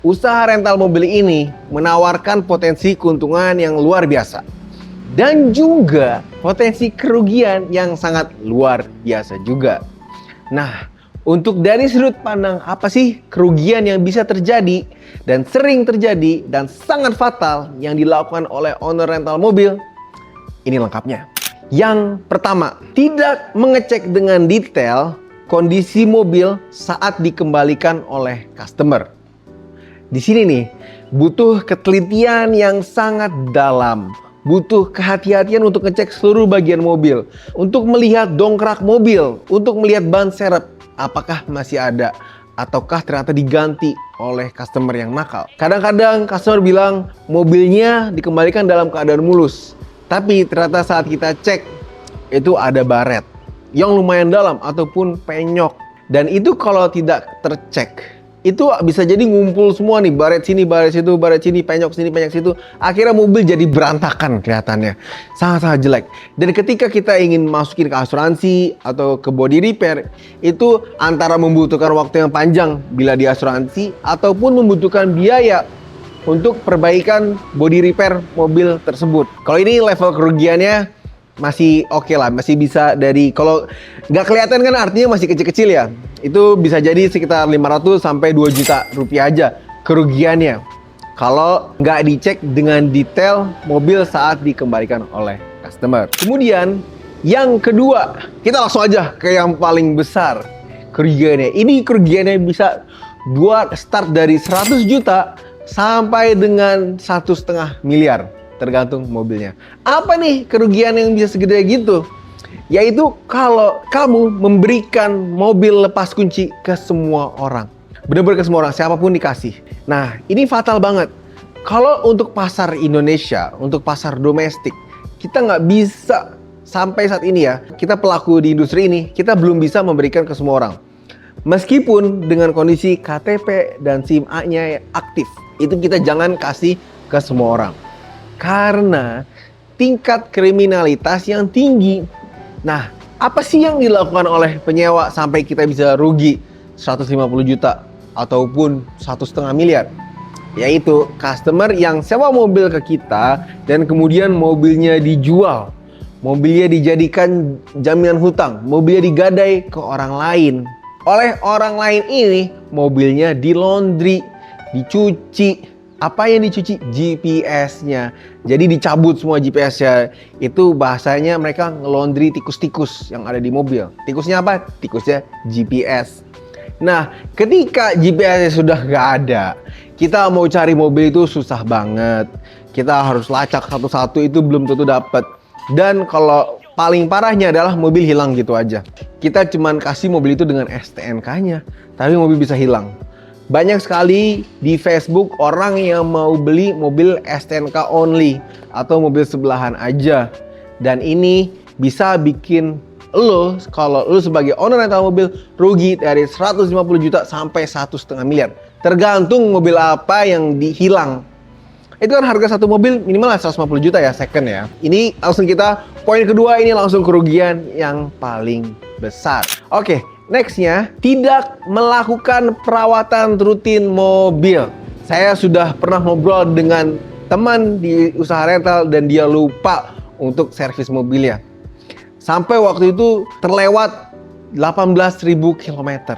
Usaha rental mobil ini menawarkan potensi keuntungan yang luar biasa dan juga potensi kerugian yang sangat luar biasa juga. Nah, untuk dari sudut pandang apa sih kerugian yang bisa terjadi dan sering terjadi dan sangat fatal yang dilakukan oleh owner rental mobil? Ini lengkapnya. Yang pertama, tidak mengecek dengan detail kondisi mobil saat dikembalikan oleh customer. Di sini nih, butuh ketelitian yang sangat dalam. Butuh kehati-hatian untuk ngecek seluruh bagian mobil. Untuk melihat dongkrak mobil. Untuk melihat ban serep. Apakah masih ada? Ataukah ternyata diganti oleh customer yang nakal? Kadang-kadang customer bilang mobilnya dikembalikan dalam keadaan mulus. Tapi ternyata saat kita cek, itu ada baret yang lumayan dalam ataupun penyok. Dan itu kalau tidak tercek, itu bisa jadi ngumpul semua nih, baret sini, baret situ, baret sini, penyok sini, penyok situ. Akhirnya mobil jadi berantakan kelihatannya. Sangat-sangat jelek. Dan ketika kita ingin masukin ke asuransi atau ke body repair, itu antara membutuhkan waktu yang panjang bila di asuransi ataupun membutuhkan biaya untuk perbaikan body repair mobil tersebut. Kalau ini level kerugiannya masih oke lah, masih bisa dari, kalau nggak kelihatan kan artinya masih kecil-kecil ya. Itu bisa jadi sekitar 500 sampai 2 juta rupiah aja kerugiannya kalau nggak dicek dengan detail mobil saat dikembalikan oleh customer. Kemudian yang kedua, kita langsung aja ke yang paling besar kerugiannya. Ini kerugiannya bisa buat start dari 100 juta sampai dengan 1,5 miliar. Tergantung mobilnya. Apa nih kerugian yang bisa segede gitu? Yaitu kalau kamu memberikan mobil lepas kunci ke semua orang. Bener-bener ke semua orang, siapapun dikasih. Nah, ini fatal banget. Kalau untuk pasar Indonesia, untuk pasar domestik, kita nggak bisa sampai saat ini ya, kita pelaku di industri ini, kita belum bisa memberikan ke semua orang. Meskipun dengan kondisi KTP dan SIM A-nya aktif, itu kita jangan kasih ke semua orang. Karena tingkat kriminalitas yang tinggi. Nah, apa sih yang dilakukan oleh penyewa sampai kita bisa rugi 150 juta ataupun 1,5 miliar? Yaitu customer yang sewa mobil ke kita dan kemudian mobilnya dijual. Mobilnya dijadikan jaminan hutang, mobilnya digadai ke orang lain. Oleh orang lain ini, mobilnya di-laundry, dicuci. Apa yang dicuci? GPS-nya. Jadi dicabut semua GPS-nya. Itu bahasanya mereka nge-laundry tikus-tikus yang ada di mobil. Tikusnya apa? Tikusnya GPS. Nah, ketika GPS-nya sudah nggak ada, kita mau cari mobil itu susah banget. Kita harus lacak satu-satu, itu belum tentu dapat. Dan kalau paling parahnya adalah mobil hilang gitu aja. Kita cuman kasih mobil itu dengan STNK-nya, tapi mobil bisa hilang. Banyak sekali di Facebook orang yang mau beli mobil STNK only atau mobil sebelahan aja. Dan ini bisa bikin lo, kalau lo sebagai owner rental mobil, rugi dari 150 juta sampai 1,5 miliar. Tergantung mobil apa yang dihilang. Itu kan harga satu mobil minimal 150 juta ya, second ya. Ini langsung kita, poin kedua ini langsung kerugian yang paling besar. Oke. Nextnya, tidak melakukan perawatan rutin mobil. Saya sudah pernah ngobrol dengan teman di usaha rental dan dia lupa untuk servis mobilnya. Sampai waktu itu terlewat 18.000 km.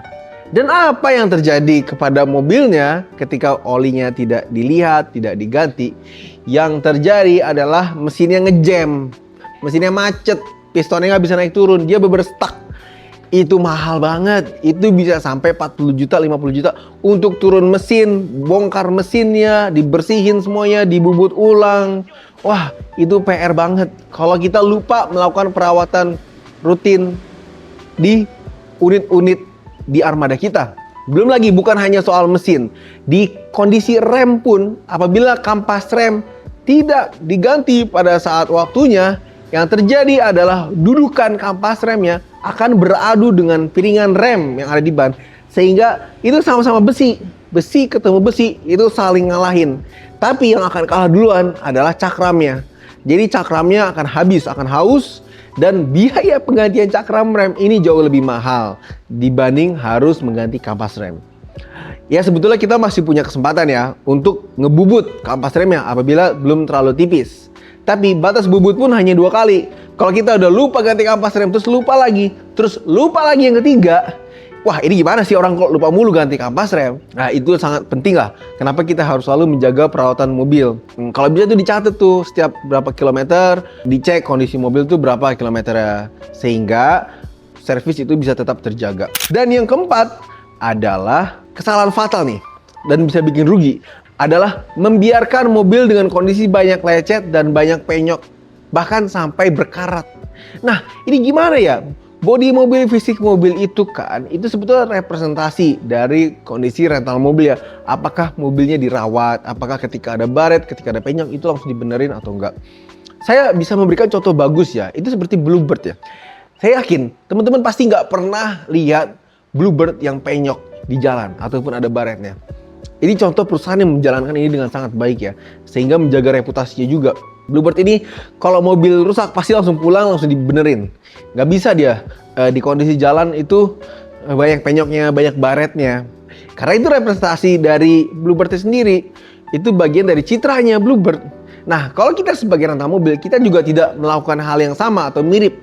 Dan apa yang terjadi kepada mobilnya ketika olinya tidak dilihat, tidak diganti? Yang terjadi adalah mesinnya ngejam, mesinnya macet, pistonnya nggak bisa naik turun, dia bener-bener stuck. Itu mahal banget, itu bisa sampai 40 juta, 50 juta untuk turun mesin, bongkar mesinnya, dibersihin semuanya, dibubut ulang. Wah, itu PR banget kalau kita lupa melakukan perawatan rutin di unit-unit di armada kita. Belum lagi bukan hanya soal mesin, di kondisi rem pun apabila kampas rem tidak diganti pada saat waktunya, yang terjadi adalah dudukan kampas remnya akan beradu dengan piringan rem yang ada di ban. Sehingga itu sama-sama besi. Besi ketemu besi, itu saling ngalahin. Tapi yang akan kalah duluan adalah cakramnya. Jadi cakramnya akan habis, akan haus. Dan biaya penggantian cakram rem ini jauh lebih mahal dibanding harus mengganti kampas rem. Ya sebetulnya kita masih punya kesempatan ya untuk ngebubut kampas remnya apabila belum terlalu tipis. Tapi batas bubut pun hanya 2 kali. Kalau kita udah lupa ganti kampas rem, terus lupa lagi yang ketiga, wah ini gimana sih orang kok lupa mulu ganti kampas rem? Nah itu sangat penting lah. Kenapa kita harus selalu menjaga perawatan mobil? Kalau bisa tuh dicatat tuh setiap berapa kilometer, dicek kondisi mobil tuh berapa kilometer, sehingga servis itu bisa tetap terjaga. Dan yang keempat adalah kesalahan fatal nih dan bisa bikin rugi adalah membiarkan mobil dengan kondisi banyak lecet dan banyak penyok, bahkan sampai berkarat. Nah ini gimana ya? Bodi mobil, fisik mobil itu kan, itu sebetulnya representasi dari kondisi rental mobil ya. Apakah mobilnya dirawat, apakah ketika ada baret, ketika ada penyok itu langsung dibenerin atau enggak. Saya bisa memberikan contoh bagus ya, itu seperti Bluebird ya. Saya yakin teman-teman pasti nggak pernah lihat Bluebird yang penyok di jalan ataupun ada baretnya. Ini contoh perusahaan yang menjalankan ini dengan sangat baik ya, sehingga menjaga reputasinya juga. Bluebird ini kalau mobil rusak pasti langsung pulang, langsung dibenerin. Nggak bisa dia di kondisi jalan itu banyak penyoknya, banyak baretnya. Karena itu representasi dari Bluebird sendiri. Itu bagian dari citranya Bluebird. Nah kalau kita sebagai rental mobil, kita juga tidak melakukan hal yang sama atau mirip,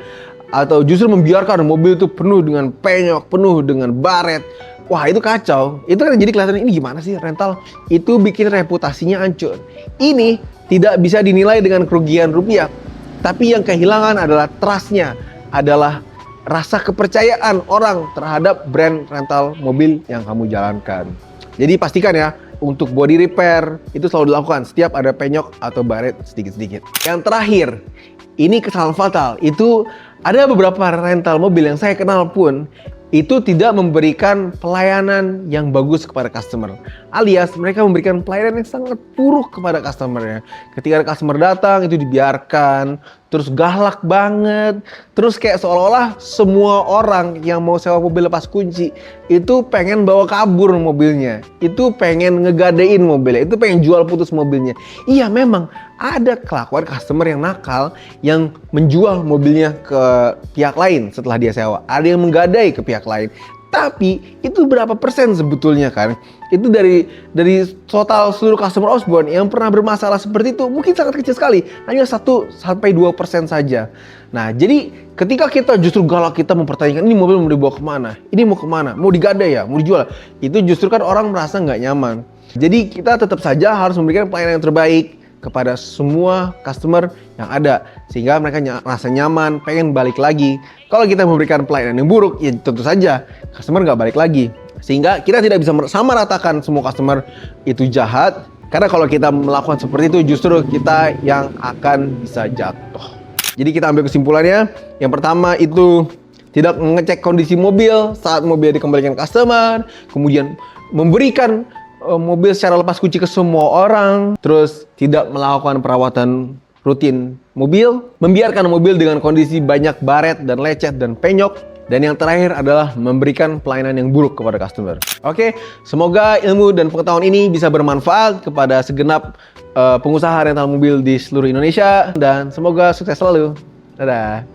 atau justru membiarkan mobil itu penuh dengan penyok, penuh dengan baret. Wah itu kacau. Itu kan jadi kelihatan ini gimana sih rental. Itu bikin reputasinya hancur. Ini tidak bisa dinilai dengan kerugian rupiah. Tapi yang kehilangan adalah trust-nya. Adalah rasa kepercayaan orang terhadap brand rental mobil yang kamu jalankan. Jadi pastikan ya, untuk body repair itu selalu dilakukan setiap ada penyok atau baret sedikit-sedikit. Yang terakhir, ini kesalahan fatal. Itu ada beberapa rental mobil yang saya kenal pun itu tidak memberikan pelayanan yang bagus kepada customer. Alias mereka memberikan pelayanan yang sangat buruk kepada customernya. Ketika customer datang itu dibiarkan, terus galak banget, terus kayak seolah-olah semua orang yang mau sewa mobil lepas kunci itu pengen bawa kabur mobilnya, itu pengen ngegadein mobilnya, itu pengen jual putus mobilnya. Iya memang ada kelakuan customer yang nakal yang menjual mobilnya ke pihak lain setelah dia sewa. Ada yang menggadai ke pihak lain. Tapi itu berapa persen sebetulnya kan? Itu dari total seluruh customer Osborne yang pernah bermasalah seperti itu mungkin sangat kecil sekali, hanya 1-2% saja. Nah jadi ketika kita justru galak, kita mempertanyakan ini mobil mau dibawa kemana, ini mau kemana, mau digadai ya, mau dijual, itu justru kan orang merasa nggak nyaman. Jadi kita tetap saja harus memberikan pelayanan yang terbaik kepada semua customer yang ada, sehingga mereka merasa nyaman, pengen balik lagi. Kalau kita memberikan pelayanan yang buruk, ya tentu saja customer nggak balik lagi. Sehingga kita tidak bisa sama ratakan semua customer itu jahat, karena kalau kita melakukan seperti itu justru kita yang akan bisa jatuh. Jadi kita ambil kesimpulannya, yang pertama itu tidak mengecek kondisi mobil saat mobil dikembalikan customer, kemudian memberikan mobil secara lepas kunci ke semua orang, terus tidak melakukan perawatan rutin mobil, membiarkan mobil dengan kondisi banyak baret dan lecet dan penyok, dan yang terakhir adalah memberikan pelayanan yang buruk kepada customer. Oke, semoga ilmu dan pengetahuan ini bisa bermanfaat kepada segenap pengusaha rental mobil di seluruh Indonesia, dan semoga sukses selalu. Dadah.